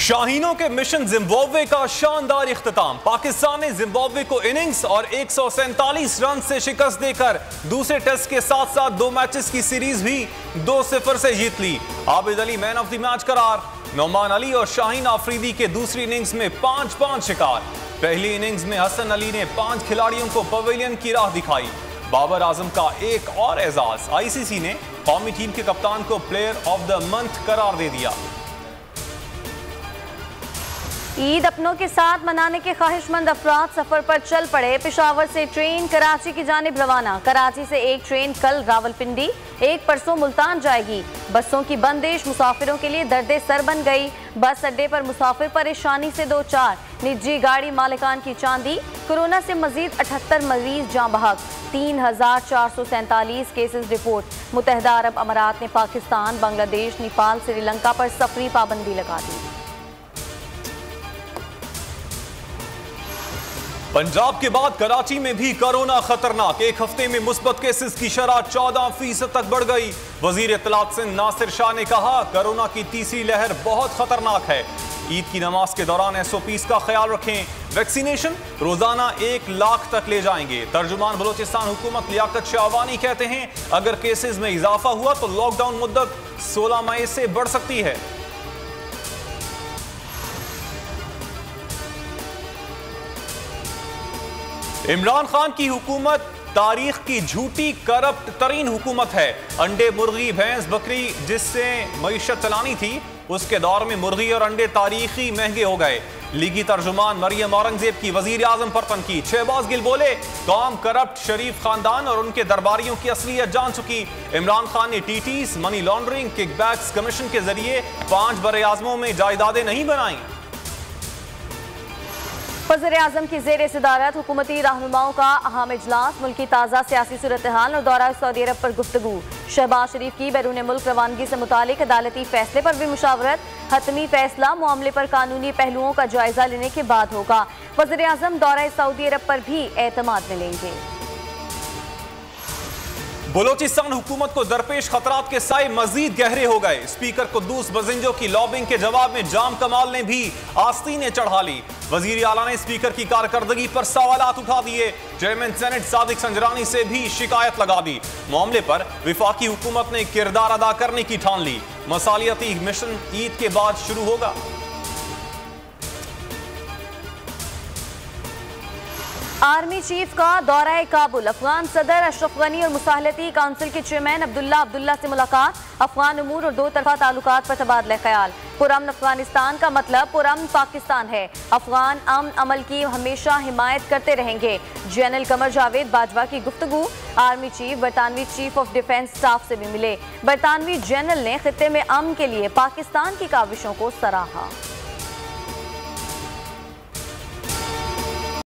शाहीनों के mission Zimbabwe का शानदार इख्तिताम। पाकिस्तान ने जिम्बाब्वे को इनिंग्स और 147 रन से शिकस्त देकर दूसरे टेस्ट के साथ साथ 2 मैचेस की सीरीज भी 2-0 से जीत ली। Abid Ali man of the match करार। नौमान अली और शाहीन आफरीदी के दूसरी इनिंग्स में 5-5 शिकार। पहली इनिंग्स में हसन अली ने 5 खिलाड़ियों को पवेलियन की राह दिखाई। बाबर आजम का एक और एजाज। आईसीसी ने कौमी टीम के कप्तान को प्लेयर ऑफ द मंथ करार दे दिया। ईद अपनों के साथ मनाने के ख्वाहिशमंद अफराद सफर पर चल पड़े। पेशावर से ट्रेन कराची की जानिब रवाना। कराची से एक ट्रेन कल रावलपिंडी, एक परसों मुल्तान जाएगी। बसों की बंदिश मुसाफिरों के लिए दर्दे सर बन गई। बस अड्डे पर मुसाफिर परेशानी से दो चार। निजी गाड़ी मालिकान की चांदी। कोरोना से मजीद 78 मरीज जाँ बहक। 3447 केसेस रिपोर्ट। मुत्तहिदा अरब अमारात ने पाकिस्तान, बांग्लादेश, नेपाल, श्रीलंका पर सफरी पाबंदी लगा दी। पंजाब के बाद कराची में भी कोरोना खतरनाक। एक हफ्ते में मुस्बत केसेस की शरह 14% तक बढ़ गई। वजीर इत्तलात सिंध नासिर शाह ने कहा, कोरोना की तीसरी लहर बहुत खतरनाक है। ईद की नमाज के दौरान SOPs का ख्याल रखें। वैक्सीनेशन रोजाना 1 लाख तक ले जाएंगे। तर्जुमान बलोचिस्तान हुकूमत लियाकत शाहवानी कहते हैं, अगर केसेस में इजाफा हुआ तो लॉकडाउन मुद्दत 16 मई से बढ़ सकती है। इमरान खान की हुकूमत तारीख की झूठी करप्ट तरीन हुकूमत है। अंडे, मुर्गी, भैंस, बकरी जिससे मईशत चलानी थी, उसके दौर में मुर्गी और अंडे तारीखी महंगे हो गए। लीगी तर्जुमान मरियम औरंगजेब की वजीर आजम पर तनकीद। शहबाज गिल बोले, कौम करप्ट शरीफ खानदान और उनके दरबारियों की असलियत जान चुकी। इमरान खान ने TTs, money laundering, kickbacks commission के जरिए 5 बरे-आज़मों में जायदादें नहीं बनाई। वज़ीर-ए-आज़म की ज़ेर सदारत हुकूमती रहनुमाओं का अहम इजलास। मुल्की ताज़ा सियासी सूरत हाल और दौरा सऊदी अरब पर गुफ्तगू। शहबाज शरीफ की बैरून मुल्क रवानगी से मुतालिक अदालती फैसले पर भी मुशावरत। हतमी फैसला मामले पर कानूनी पहलुओं का जायजा लेने के बाद होगा। वज़ीर-ए-आज़म दौरा सऊदी अरब पर भी एतमाद मिलेंगे। बलोचिस्तान हुकूमत को दरपेश खतरात के साए मजीद गहरे हो गए। स्पीकर कुद्दूस बजिंजो की लॉबिंग के जवाब में जाम कमाल ने भी आस्तीनें चढ़ा ली। वजीर आला ने स्पीकर की कारकर्दगी पर सवालात उठा दिए। चेयरमैन सेनेट सादिक संजरानी से भी शिकायत लगा दी। मामले पर विफाकी हुकूमत ने किरदार अदा करने की ठान ली। मसालियाती मिशन ईद के बाद शुरू होगा। आर्मी चीफ का दौरा काबुल। अफगान सदर अशरफ गनी और मुसाहलती काउंसिल के चेयरमैन अब्दुल्ला से मुलाकात। अफगान उमूर और दो तरफा ताल्लुकात पर तबादला ख्याल। पुरअमन अफगानिस्तान का मतलब पुरअमन पाकिस्तान है। अफगान अमन अमल की हमेशा हिमायत करते रहेंगे। जनरल कमर जावेद बाजवा की गुफ्तगू। आर्मी चीफ बरतानवी चीफ ऑफ डिफेंस स्टाफ से भी मिले। बरतानवी जनरल ने खित्ते में अमन के लिए पाकिस्तान की काविशों को सराहा।